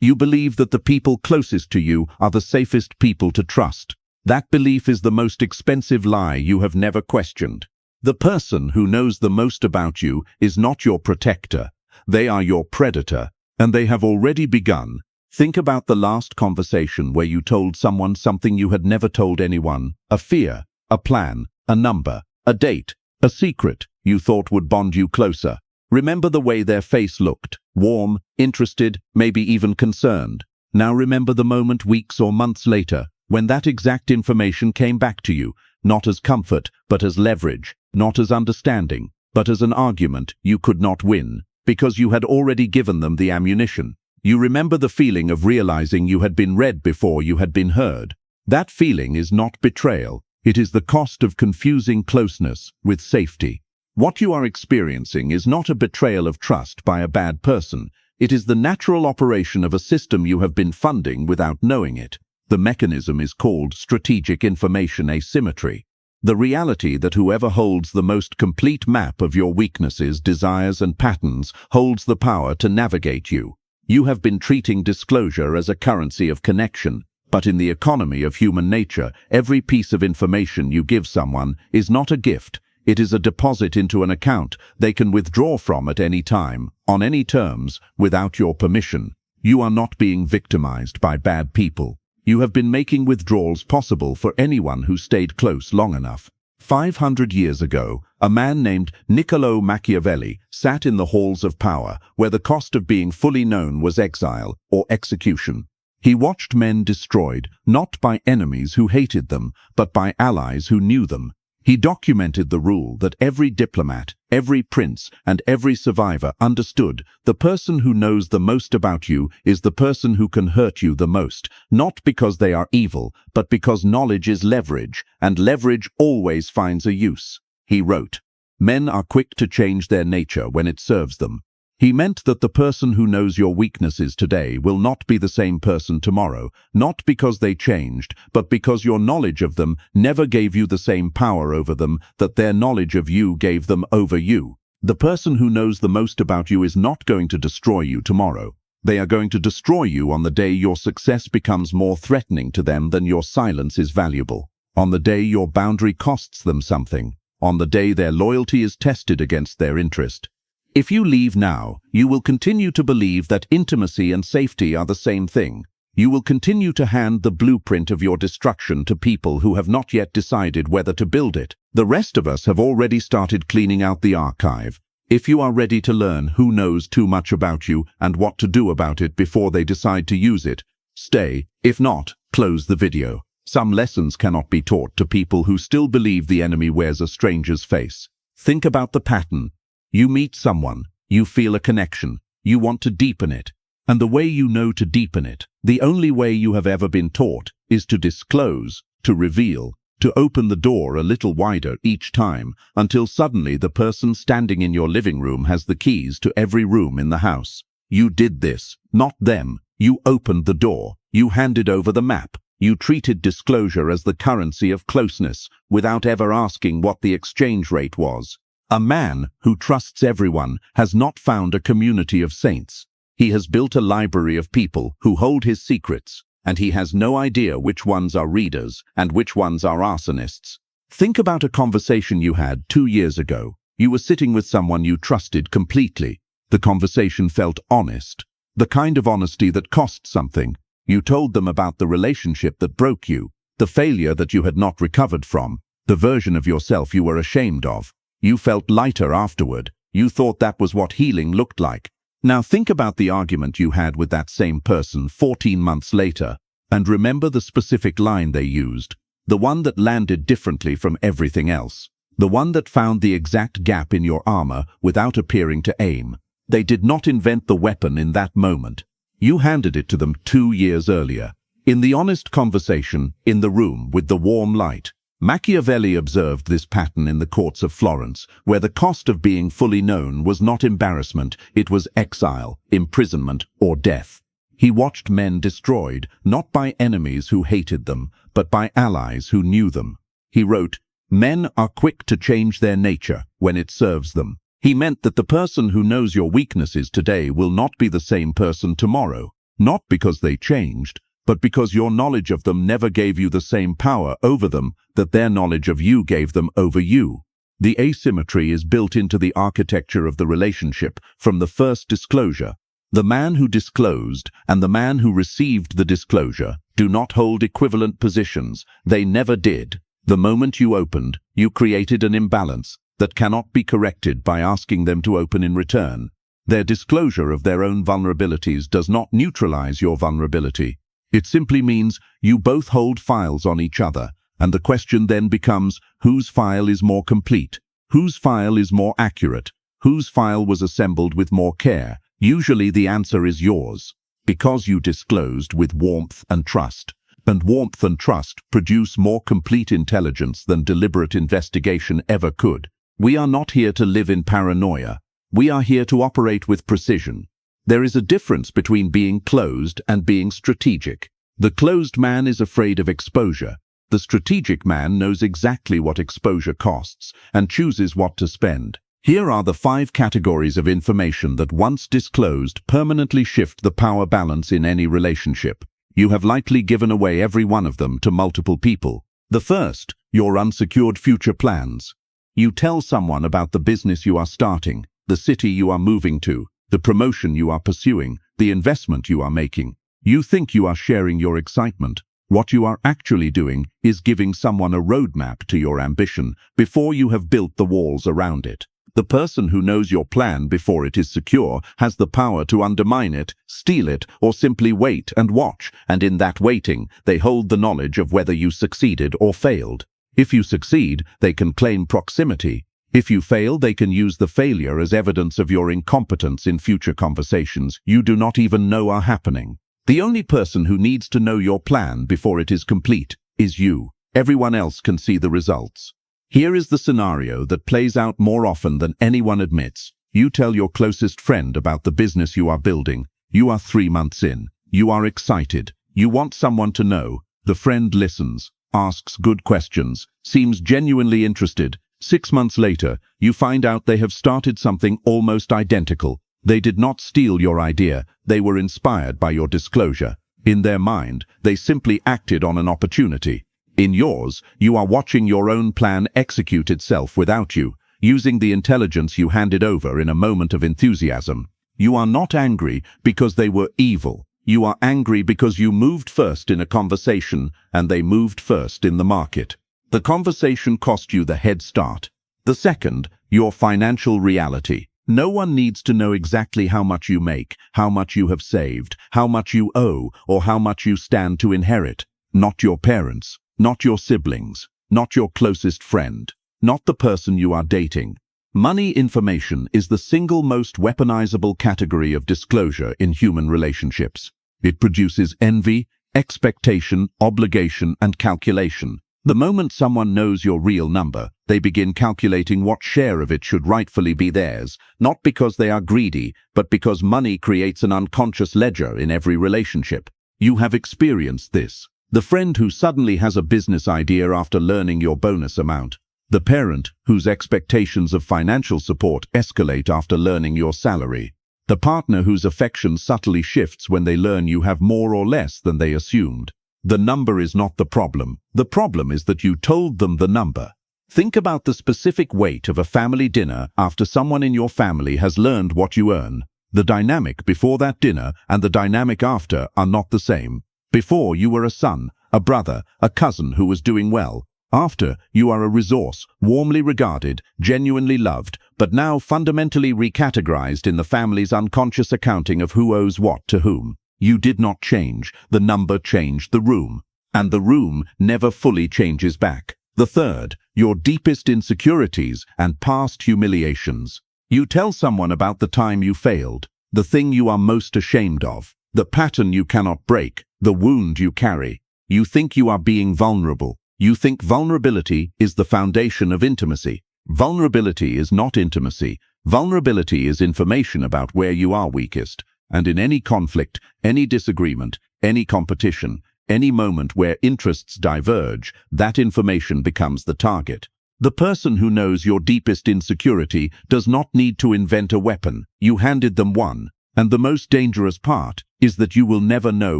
You believe that the people closest to you are the safest people to trust. That belief is the most expensive lie you have never questioned. The person who knows the most about you is not your protector. They are your predator, and they have already begun. Think about the last conversation where you told someone something you had never told anyone, a fear, a plan, a number, a date, a secret you thought would bond you closer. Remember the way their face looked, warm, interested, maybe even concerned. Now remember the moment weeks or months later, when that exact information came back to you, not as comfort, but as leverage, not as understanding, but as an argument you could not win, because you had already given them the ammunition. You remember the feeling of realizing you had been read before you had been heard. That feeling is not betrayal. It is the cost of confusing closeness with safety. What you are experiencing is not a betrayal of trust by a bad person. It is the natural operation of a system you have been funding without knowing it. The mechanism is called strategic information asymmetry. The reality that whoever holds the most complete map of your weaknesses, desires, and patterns holds the power to navigate you. You have been treating disclosure as a currency of connection, but in the economy of human nature, every piece of information you give someone is not a gift. It is a deposit into an account they can withdraw from at any time, on any terms, without your permission. You are not being victimized by bad people. You have been making withdrawals possible for anyone who stayed close long enough. 500 years ago, a man named Niccolo Machiavelli sat in the halls of power, where the cost of being fully known was exile or execution. He watched men destroyed, not by enemies who hated them, but by allies who knew them. He documented the rule that every diplomat, every prince, and every survivor understood: the person who knows the most about you is the person who can hurt you the most, not because they are evil, but because knowledge is leverage, and leverage always finds a use. He wrote, "Men are quick to change their nature when it serves them." He meant that the person who knows your weaknesses today will not be the same person tomorrow, not because they changed, but because your knowledge of them never gave you the same power over them that their knowledge of you gave them over you. The person who knows the most about you is not going to destroy you tomorrow. They are going to destroy you on the day your success becomes more threatening to them than your silence is valuable, on the day your boundary costs them something, on the day their loyalty is tested against their interest. If you leave now, you will continue to believe that intimacy and safety are the same thing. You will continue to hand the blueprint of your destruction to people who have not yet decided whether to build it. The rest of us have already started cleaning out the archive. If you are ready to learn who knows too much about you and what to do about it before they decide to use it, stay. If not, close the video. Some lessons cannot be taught to people who still believe the enemy wears a stranger's face. Think about the pattern. You meet someone, you feel a connection, you want to deepen it, and the way you know to deepen it, the only way you have ever been taught, is to disclose, to reveal, to open the door a little wider each time, until suddenly the person standing in your living room has the keys to every room in the house. You did this, not them. You opened the door, you handed over the map, you treated disclosure as the currency of closeness, without ever asking what the exchange rate was. A man who trusts everyone has not found a community of saints. He has built a library of people who hold his secrets, and he has no idea which ones are readers and which ones are arsonists. Think about a conversation you had 2 years ago. You were sitting with someone you trusted completely. The conversation felt honest, the kind of honesty that cost something. You told them about the relationship that broke you, the failure that you had not recovered from, the version of yourself you were ashamed of. You felt lighter afterward. You thought that was what healing looked like. Now think about the argument you had with that same person 14 months later, and remember the specific line they used, the one that landed differently from everything else, the one that found the exact gap in your armor without appearing to aim. They did not invent the weapon in that moment. You handed it to them 2 years earlier. In the honest conversation, in the room with the warm light, Machiavelli observed this pattern in the courts of Florence, where the cost of being fully known was not embarrassment, it was exile, imprisonment, or death. He watched men destroyed, not by enemies who hated them, but by allies who knew them. He wrote, "Men are quick to change their nature when it serves them." He meant that the person who knows your weaknesses today will not be the same person tomorrow, not because they changed, but because your knowledge of them never gave you the same power over them that their knowledge of you gave them over you. The asymmetry is built into the architecture of the relationship from the first disclosure. The man who disclosed and the man who received the disclosure do not hold equivalent positions. They never did. The moment you opened, you created an imbalance that cannot be corrected by asking them to open in return. Their disclosure of their own vulnerabilities does not neutralize your vulnerability. It simply means you both hold files on each other, and the question then becomes, whose file is more complete? Whose file is more accurate? Whose file was assembled with more care? Usually the answer is yours, because you disclosed with warmth and trust. And warmth and trust produce more complete intelligence than deliberate investigation ever could. We are not here to live in paranoia. We are here to operate with precision. There is a difference between being closed and being strategic. The closed man is afraid of exposure. The strategic man knows exactly what exposure costs and chooses what to spend. Here are the 5 categories of information that, once disclosed, permanently shift the power balance in any relationship. You have likely given away every one of them to multiple people. The first, your unsecured future plans. You tell someone about the business you are starting, the city you are moving to, the promotion you are pursuing, the investment you are making. You think you are sharing your excitement. What you are actually doing is giving someone a roadmap to your ambition before you have built the walls around it. The person who knows your plan before it is secure has the power to undermine it, steal it, or simply wait and watch, and in that waiting, they hold the knowledge of whether you succeeded or failed. If you succeed, they can claim proximity. If you fail, they can use the failure as evidence of your incompetence in future conversations you do not even know are happening. The only person who needs to know your plan before it is complete is you. Everyone else can see the results. Here is the scenario that plays out more often than anyone admits. You tell your closest friend about the business you are building. You are 3 months in. You are excited. You want someone to know. The friend listens, asks good questions, seems genuinely interested. 6 months later, you find out they have started something almost identical. They did not steal your idea. They were inspired by your disclosure. In their mind, they simply acted on an opportunity. In yours, you are watching your own plan execute itself without you, using the intelligence you handed over in a moment of enthusiasm. You are not angry because they were evil. You are angry because you moved first in a conversation and they moved first in the market. The conversation cost you the head start. The second, your financial reality. No one needs to know exactly how much you make, how much you have saved, how much you owe, or how much you stand to inherit. Not your parents, not your siblings, not your closest friend, not the person you are dating. Money information is the single most weaponizable category of disclosure in human relationships. It produces envy, expectation, obligation, and calculation. The moment someone knows your real number, they begin calculating what share of it should rightfully be theirs, not because they are greedy, but because money creates an unconscious ledger in every relationship. You have experienced this. The friend who suddenly has a business idea after learning your bonus amount. The parent whose expectations of financial support escalate after learning your salary. The partner whose affection subtly shifts when they learn you have more or less than they assumed. The number is not the problem. The problem is that you told them the number. Think about the specific weight of a family dinner after someone in your family has learned what you earn. The dynamic before that dinner and the dynamic after are not the same. Before, you were a son, a brother, a cousin who was doing well. After, you are a resource, warmly regarded, genuinely loved, but now fundamentally recategorized in the family's unconscious accounting of who owes what to whom. You did not change. The number changed the room. And the room never fully changes back. The third, your deepest insecurities and past humiliations. You tell someone about the time you failed, the thing you are most ashamed of, the pattern you cannot break, the wound you carry. You think you are being vulnerable. You think vulnerability is the foundation of intimacy. Vulnerability is not intimacy. Vulnerability is information about where you are weakest. And in any conflict, any disagreement, any competition, any moment where interests diverge, that information becomes the target. The person who knows your deepest insecurity does not need to invent a weapon. You handed them one. And the most dangerous part, is that you will never know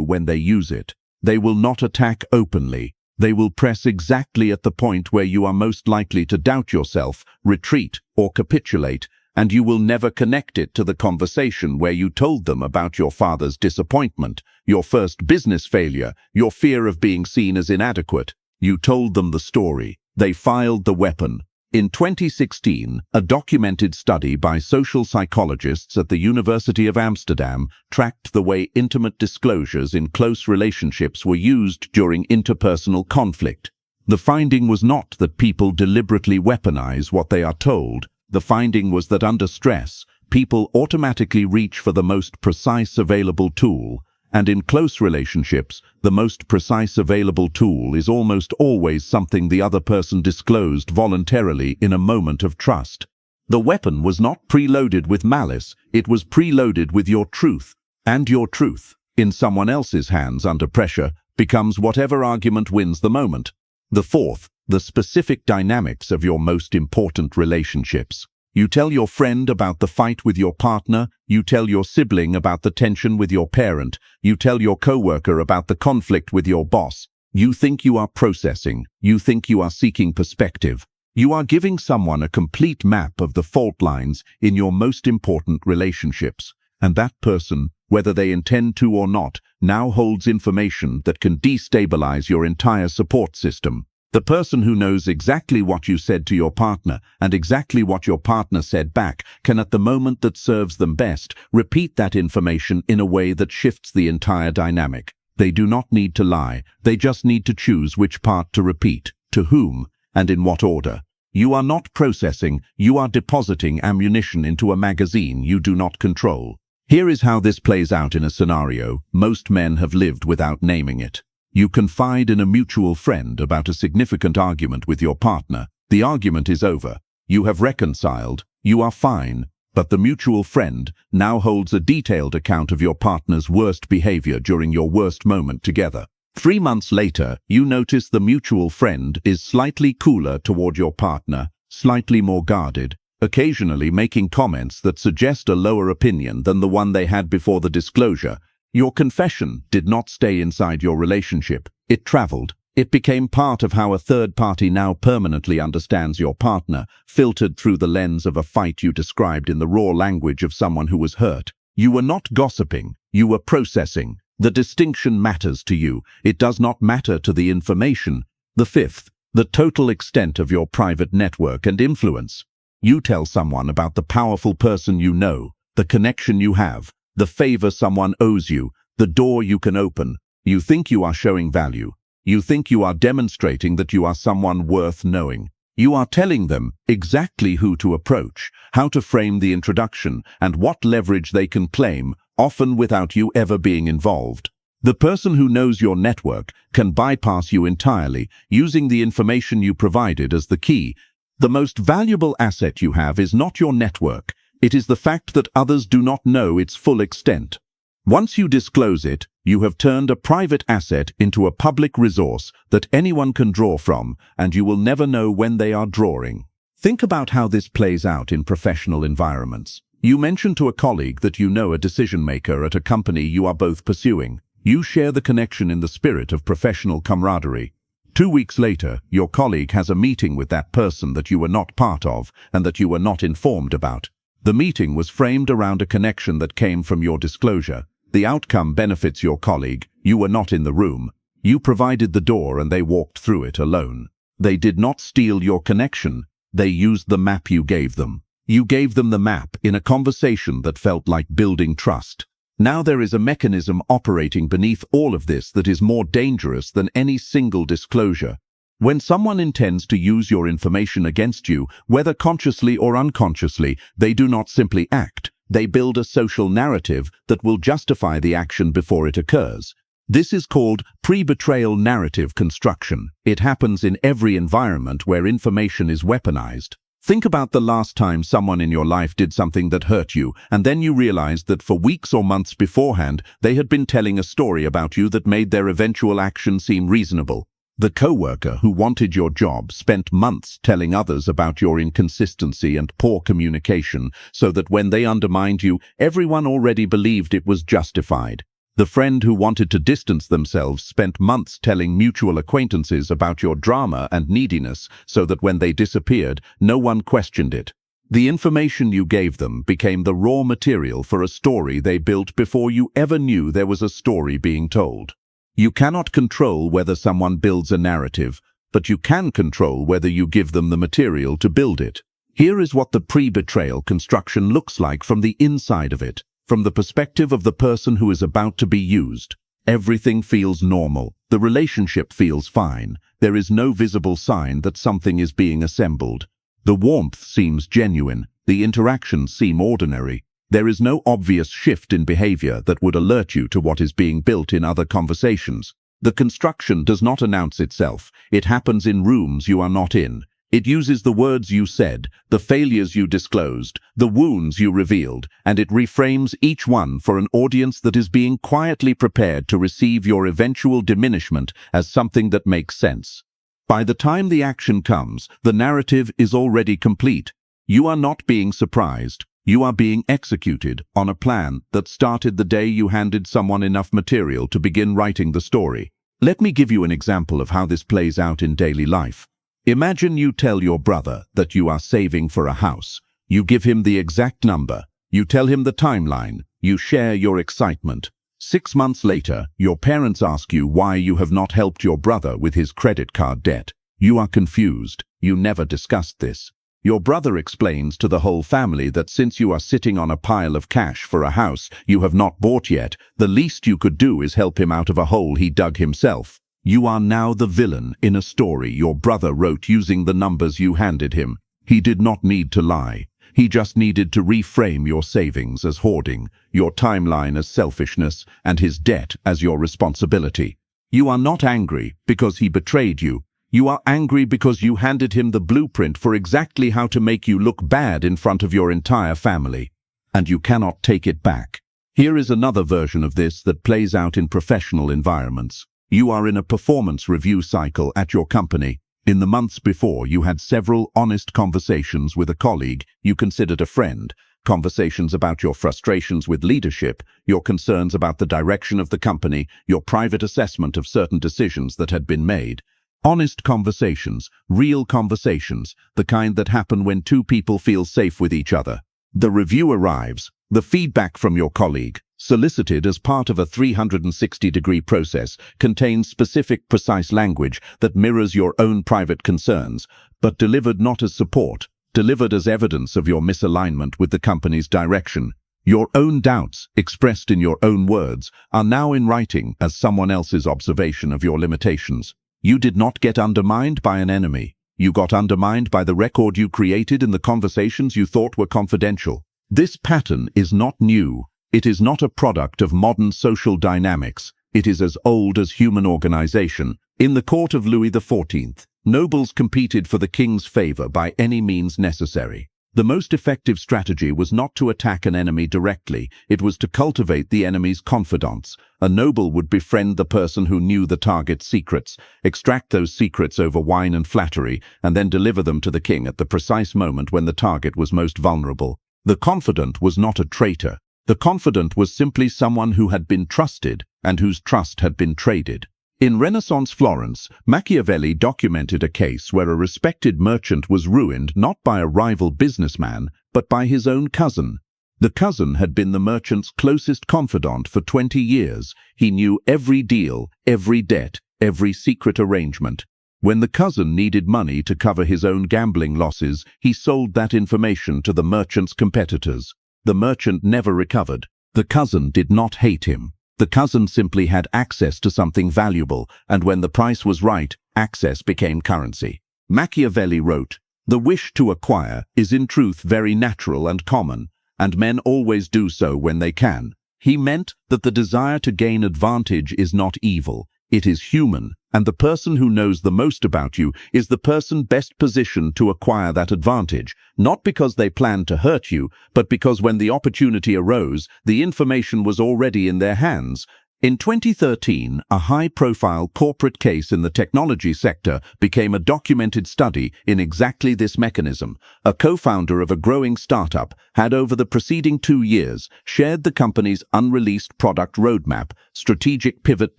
when they use it. They will not attack openly. They will press exactly at the point where you are most likely to doubt yourself, retreat, or capitulate, and you will never connect it to the conversation where you told them about your father's disappointment, your first business failure, your fear of being seen as inadequate. You told them the story. They filed the weapon. In 2016, a documented study by social psychologists at the University of Amsterdam tracked the way intimate disclosures in close relationships were used during interpersonal conflict. The finding was not that people deliberately weaponize what they are told. The finding was that under stress, people automatically reach for the most precise available tool, and in close relationships, the most precise available tool is almost always something the other person disclosed voluntarily in a moment of trust. The weapon was not preloaded with malice, it was preloaded with your truth, and your truth, in someone else's hands under pressure, becomes whatever argument wins the moment. The fourth, the specific dynamics of your most important relationships. You tell your friend about the fight with your partner, you tell your sibling about the tension with your parent, you tell your coworker about the conflict with your boss. You think you are processing, you think you are seeking perspective. You are giving someone a complete map of the fault lines in your most important relationships, and that person, whether they intend to or not, now holds information that can destabilize your entire support system. The person who knows exactly what you said to your partner and exactly what your partner said back can, at the moment that serves them best, repeat that information in a way that shifts the entire dynamic. They do not need to lie, they just need to choose which part to repeat, to whom, and in what order. You are not processing, you are depositing ammunition into a magazine you do not control. Here is how this plays out in a scenario most men have lived without naming it. You confide in a mutual friend about a significant argument with your partner. The argument is over. You have reconciled. You are fine. But the mutual friend now holds a detailed account of your partner's worst behavior during your worst moment together. 3 months later, you notice the mutual friend is slightly cooler toward your partner, slightly more guarded, occasionally making comments that suggest a lower opinion than the one they had before the disclosure. Your confession did not stay inside your relationship. It traveled. It became part of how a third party now permanently understands your partner, filtered through the lens of a fight you described in the raw language of someone who was hurt. You were not gossiping. You were processing. The distinction matters to you. It does not matter to the information. The fifth, the total extent of your private network and influence. You tell someone about the powerful person you know, the connection you have, the favor someone owes you, the door you can open. You think you are showing value. You think you are demonstrating that you are someone worth knowing. You are telling them exactly who to approach, how to frame the introduction, and what leverage they can claim, often without you ever being involved. The person who knows your network can bypass you entirely, using the information you provided as the key. The most valuable asset you have is not your network. It is the fact that others do not know its full extent. Once you disclose it, you have turned a private asset into a public resource that anyone can draw from, and you will never know when they are drawing. Think about how this plays out in professional environments. You mention to a colleague that you know a decision-maker at a company you are both pursuing. You share the connection in the spirit of professional camaraderie. 2 weeks later, your colleague has a meeting with that person that you were not part of and that you were not informed about. The meeting was framed around a connection that came from your disclosure. The outcome benefits your colleague. You were not in the room. You provided the door and they walked through it alone. They did not steal your connection. They used the map you gave them. You gave them the map in a conversation that felt like building trust. Now there is a mechanism operating beneath all of this that is more dangerous than any single disclosure. When someone intends to use your information against you, whether consciously or unconsciously, they do not simply act. They build a social narrative that will justify the action before it occurs. This is called pre-betrayal narrative construction. It happens in every environment where information is weaponized. Think about the last time someone in your life did something that hurt you, and then you realized that for weeks or months beforehand, they had been telling a story about you that made their eventual action seem reasonable. The coworker who wanted your job spent months telling others about your inconsistency and poor communication so that when they undermined you, everyone already believed it was justified. The friend who wanted to distance themselves spent months telling mutual acquaintances about your drama and neediness so that when they disappeared, no one questioned it. The information you gave them became the raw material for a story they built before you ever knew there was a story being told. You cannot control whether someone builds a narrative, but you can control whether you give them the material to build it. Here is what the pre-betrayal construction looks like from the inside of it, from the perspective of the person who is about to be used. Everything feels normal. The relationship feels fine. There is no visible sign that something is being assembled. The warmth seems genuine. The interactions seem ordinary. There is no obvious shift in behavior that would alert you to what is being built in other conversations. The construction does not announce itself. It happens in rooms you are not in. It uses the words you said, the failures you disclosed, the wounds you revealed, and it reframes each one for an audience that is being quietly prepared to receive your eventual diminishment as something that makes sense. By the time the action comes, the narrative is already complete. You are not being surprised. You are being executed on a plan that started the day you handed someone enough material to begin writing the story. Let me give you an example of how this plays out in daily life. Imagine you tell your brother that you are saving for a house. You give him the exact number. You tell him the timeline. You share your excitement. 6 months later, your parents ask you why you have not helped your brother with his credit card debt. You are confused. You never discussed this. Your brother explains to the whole family that since you are sitting on a pile of cash for a house you have not bought yet, the least you could do is help him out of a hole he dug himself. You are now the villain in a story your brother wrote using the numbers you handed him. He did not need to lie. He just needed to reframe your savings as hoarding, your timeline as selfishness, and his debt as your responsibility. You are not angry because he betrayed you. You are angry because you handed him the blueprint for exactly how to make you look bad in front of your entire family. And you cannot take it back. Here is another version of this that plays out in professional environments. You are in a performance review cycle at your company. In the months before, you had several honest conversations with a colleague you considered a friend, conversations about your frustrations with leadership, your concerns about the direction of the company, your private assessment of certain decisions that had been made. Honest conversations, real conversations, the kind that happen when two people feel safe with each other. The review arrives, the feedback from your colleague, solicited as part of a 360-degree process, contains specific, precise language that mirrors your own private concerns, but delivered not as support, delivered as evidence of your misalignment with the company's direction. Your own doubts, expressed in your own words, are now in writing as someone else's observation of your limitations. You did not get undermined by an enemy. You got undermined by the record you created in the conversations you thought were confidential. This pattern is not new. It is not a product of modern social dynamics. It is as old as human organization. In the court of Louis XIV, nobles competed for the king's favor by any means necessary. The most effective strategy was not to attack an enemy directly, it was to cultivate the enemy's confidants. A noble would befriend the person who knew the target's secrets, extract those secrets over wine and flattery, and then deliver them to the king at the precise moment when the target was most vulnerable. The confidant was not a traitor. The confidant was simply someone who had been trusted and whose trust had been traded. In Renaissance Florence, Machiavelli documented a case where a respected merchant was ruined not by a rival businessman, but by his own cousin. The cousin had been the merchant's closest confidant for 20 years. He knew every deal, every debt, every secret arrangement. When the cousin needed money to cover his own gambling losses, he sold that information to the merchant's competitors. The merchant never recovered. The cousin did not hate him. The cousin simply had access to something valuable, and when the price was right, access became currency. Machiavelli wrote, "The wish to acquire is in truth very natural and common, and men always do so when they can." He meant that the desire to gain advantage is not evil, it is human, and the person who knows the most about you is the person best positioned to acquire that advantage, not because they planned to hurt you, but because when the opportunity arose, the information was already in their hands. In 2013, a high-profile corporate case in the technology sector became a documented study in exactly this mechanism. A co-founder of a growing startup had, over the preceding 2 years, shared the company's unreleased product roadmap, strategic pivot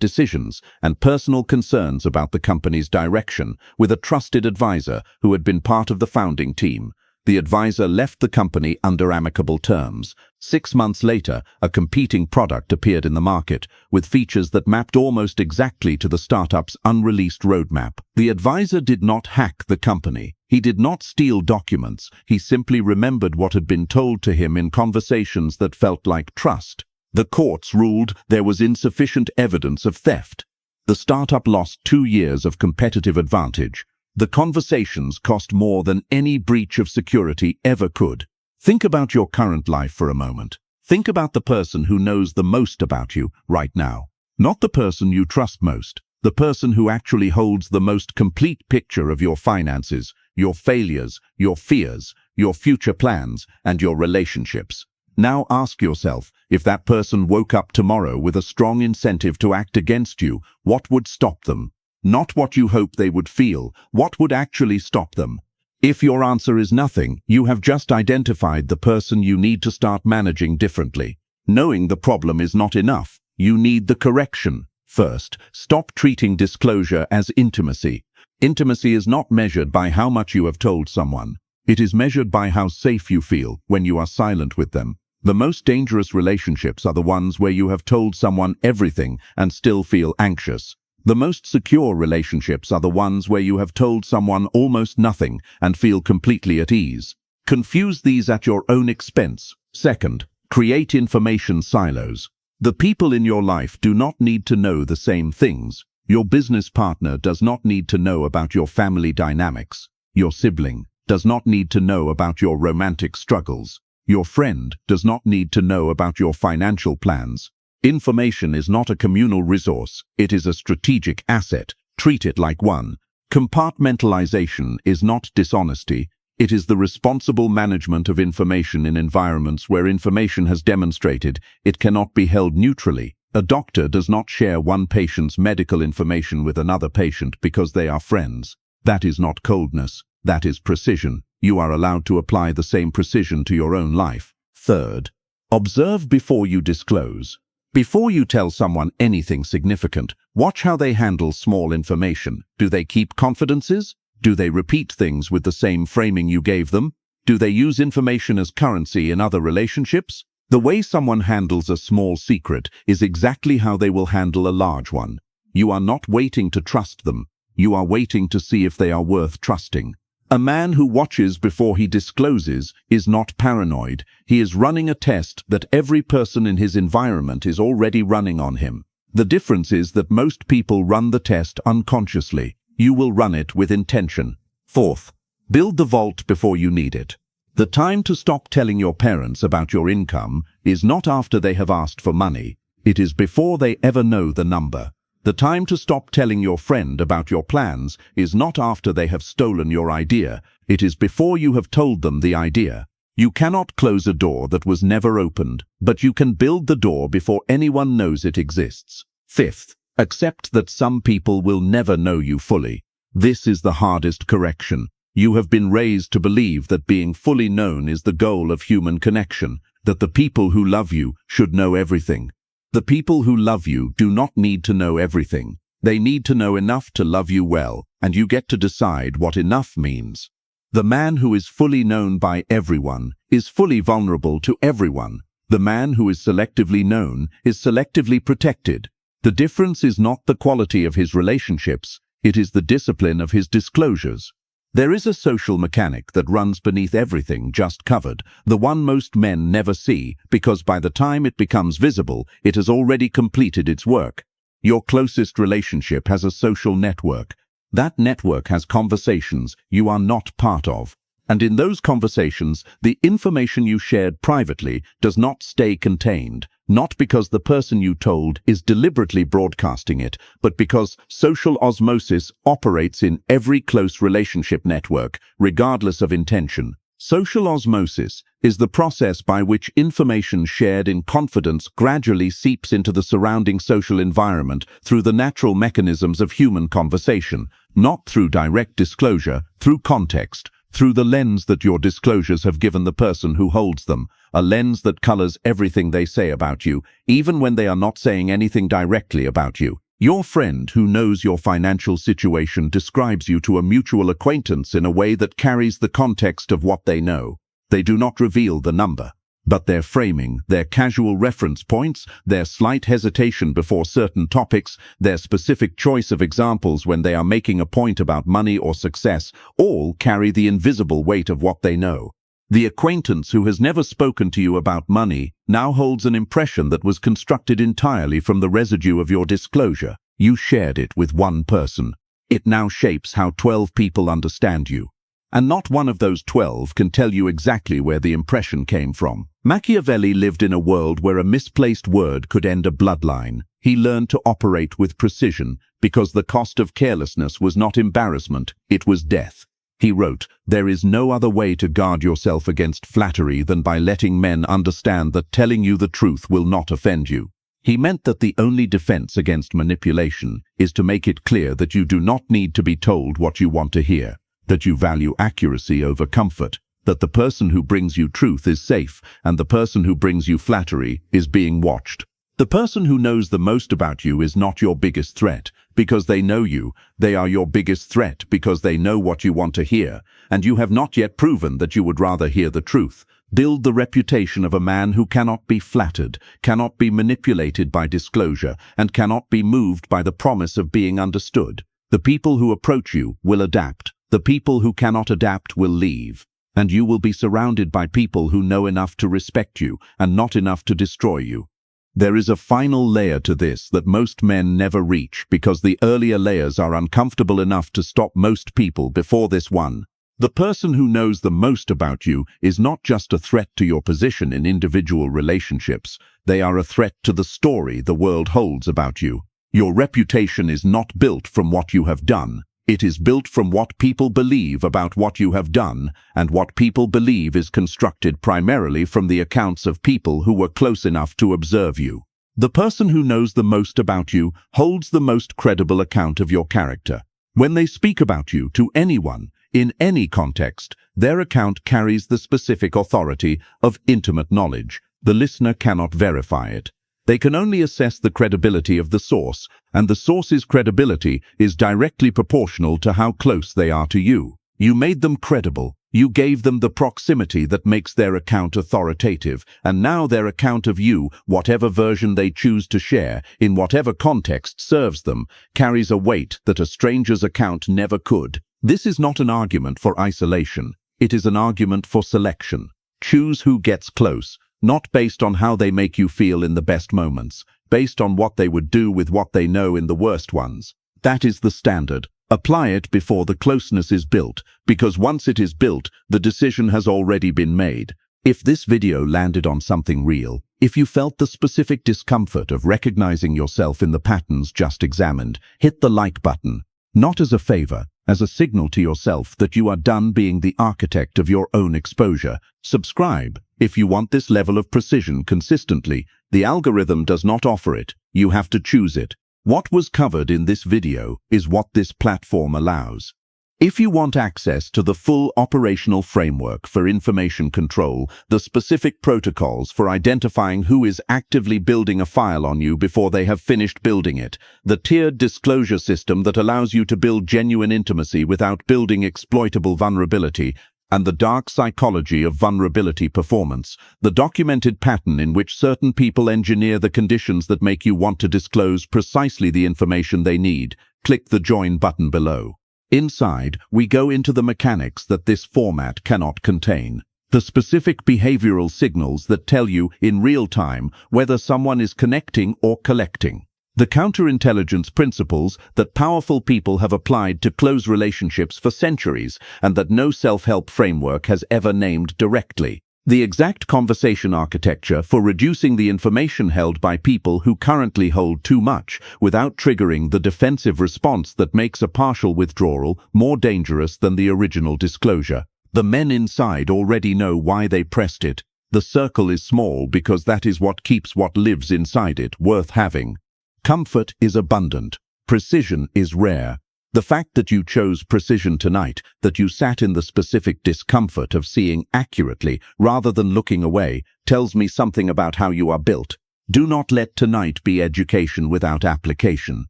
decisions, and personal concerns about the company's direction with a trusted advisor who had been part of the founding team. The advisor left the company under amicable terms. 6 months later, a competing product appeared in the market, with features that mapped almost exactly to the startup's unreleased roadmap. The advisor did not hack the company. He did not steal documents. He simply remembered what had been told to him in conversations that felt like trust. The courts ruled there was insufficient evidence of theft. The startup lost 2 years of competitive advantage. The conversations cost more than any breach of security ever could. Think about your current life for a moment. Think about the person who knows the most about you right now. Not the person you trust most, the person who actually holds the most complete picture of your finances, your failures, your fears, your future plans, and your relationships. Now ask yourself, if that person woke up tomorrow with a strong incentive to act against you, what would stop them? Not what you hope they would feel, what would actually stop them? If your answer is nothing, you have just identified the person you need to start managing differently. Knowing the problem is not enough. You need the correction. First, stop treating disclosure as intimacy. Intimacy is not measured by how much you have told someone. It is measured by how safe you feel when you are silent with them. The most dangerous relationships are the ones where you have told someone everything and still feel anxious. The most secure relationships are the ones where you have told someone almost nothing and feel completely at ease. Confuse these at your own expense. Second, create information silos. The people in your life do not need to know the same things. Your business partner does not need to know about your family dynamics. Your sibling does not need to know about your romantic struggles. Your friend does not need to know about your financial plans. Information is not a communal resource, it is a strategic asset. Treat it like one. Compartmentalization is not dishonesty, it is the responsible management of information in environments where information has demonstrated it cannot be held neutrally. A doctor does not share one patient's medical information with another patient because they are friends. That is not coldness, that is precision. You are allowed to apply the same precision to your own life. Third, observe before you disclose. Before you tell someone anything significant, watch how they handle small information. Do they keep confidences? Do they repeat things with the same framing you gave them? Do they use information as currency in other relationships? The way someone handles a small secret is exactly how they will handle a large one. You are not waiting to trust them. You are waiting to see if they are worth trusting. A man who watches before he discloses is not paranoid. He is running a test that every person in his environment is already running on him. The difference is that most people run the test unconsciously. You will run it with intention. Fourth, build the vault before you need it. The time to stop telling your parents about your income is not after they have asked for money. It is before they ever know the number. The time to stop telling your friend about your plans is not after they have stolen your idea. It is before you have told them the idea. You cannot close a door that was never opened, but you can build the door before anyone knows it exists. Fifth, accept that some people will never know you fully. This is the hardest correction. You have been raised to believe that being fully known is the goal of human connection, that the people who love you should know everything. The people who love you do not need to know everything. They need to know enough to love you well, and you get to decide what enough means. The man who is fully known by everyone is fully vulnerable to everyone. The man who is selectively known is selectively protected. The difference is not the quality of his relationships, it is the discipline of his disclosures. There is a social mechanic that runs beneath everything just covered, the one most men never see, because by the time it becomes visible, it has already completed its work. Your closest relationship has a social network. That network has conversations you are not part of. And in those conversations, the information you shared privately does not stay contained, not because the person you told is deliberately broadcasting it, but because social osmosis operates in every close relationship network, regardless of intention. Social osmosis is the process by which information shared in confidence gradually seeps into the surrounding social environment through the natural mechanisms of human conversation, not through direct disclosure, through context, through the lens that your disclosures have given the person who holds them, a lens that colors everything they say about you, even when they are not saying anything directly about you. Your friend who knows your financial situation describes you to a mutual acquaintance in a way that carries the context of what they know. They do not reveal the number, but their framing, their casual reference points, their slight hesitation before certain topics, their specific choice of examples when they are making a point about money or success, all carry the invisible weight of what they know. The acquaintance who has never spoken to you about money now holds an impression that was constructed entirely from the residue of your disclosure. You shared it with one person. It now shapes how 12 people understand you. And not one of those 12 can tell you exactly where the impression came from. Machiavelli lived in a world where a misplaced word could end a bloodline. He learned to operate with precision because the cost of carelessness was not embarrassment, it was death. He wrote, "There is no other way to guard yourself against flattery than by letting men understand that telling you the truth will not offend you." He meant that the only defense against manipulation is to make it clear that you do not need to be told what you want to hear, that you value accuracy over comfort, that the person who brings you truth is safe, and the person who brings you flattery is being watched. The person who knows the most about you is not your biggest threat, because they know you. They are your biggest threat because they know what you want to hear, and you have not yet proven that you would rather hear the truth. Build the reputation of a man who cannot be flattered, cannot be manipulated by disclosure, and cannot be moved by the promise of being understood. The people who approach you will adapt. The people who cannot adapt will leave. And you will be surrounded by people who know enough to respect you and not enough to destroy you. There is a final layer to this that most men never reach because the earlier layers are uncomfortable enough to stop most people before this one. The person who knows the most about you is not just a threat to your position in individual relationships. They are a threat to the story the world holds about you. Your reputation is not built from what you have done. It is built from what people believe about what you have done, and what people believe is constructed primarily from the accounts of people who were close enough to observe you. The person who knows the most about you holds the most credible account of your character. When they speak about you to anyone, in any context, their account carries the specific authority of intimate knowledge. The listener cannot verify it. They can only assess the credibility of the source, and the source's credibility is directly proportional to how close they are to you. You made them credible. You gave them the proximity that makes their account authoritative, and now their account of you, whatever version they choose to share, in whatever context serves them, carries a weight that a stranger's account never could. This is not an argument for isolation. It is an argument for selection. Choose who gets close. Not based on how they make you feel in the best moments, based on what they would do with what they know in the worst ones. That is the standard. Apply it before the closeness is built, because once it is built, the decision has already been made. If this video landed on something real, if you felt the specific discomfort of recognizing yourself in the patterns just examined, hit the like button. Not as a favor, as a signal to yourself that you are done being the architect of your own exposure. Subscribe if you want this level of precision consistently. The algorithm does not offer it. You have to choose it. What was covered in this video is what this platform allows. If you want access to the full operational framework for information control, the specific protocols for identifying who is actively building a file on you before they have finished building it, the tiered disclosure system that allows you to build genuine intimacy without building exploitable vulnerability, and the dark psychology of vulnerability performance, the documented pattern in which certain people engineer the conditions that make you want to disclose precisely the information they need, click the join button below. Inside, we go into the mechanics that this format cannot contain. The specific behavioral signals that tell you in real time whether someone is connecting or collecting. The counterintelligence principles that powerful people have applied to close relationships for centuries and that no self-help framework has ever named directly. The exact conversation architecture for reducing the information held by people who currently hold too much without triggering the defensive response that makes a partial withdrawal more dangerous than the original disclosure. The men inside already know why they pressed it. The circle is small because that is what keeps what lives inside it worth having. Comfort is abundant. Precision is rare. The fact that you chose precision tonight, that you sat in the specific discomfort of seeing accurately rather than looking away, tells me something about how you are built. Do not let tonight be education without application.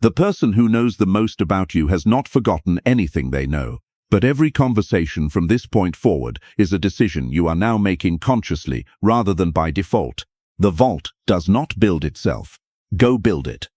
The person who knows the most about you has not forgotten anything they know. But every conversation from this point forward is a decision you are now making consciously rather than by default. The vault does not build itself. Go build it.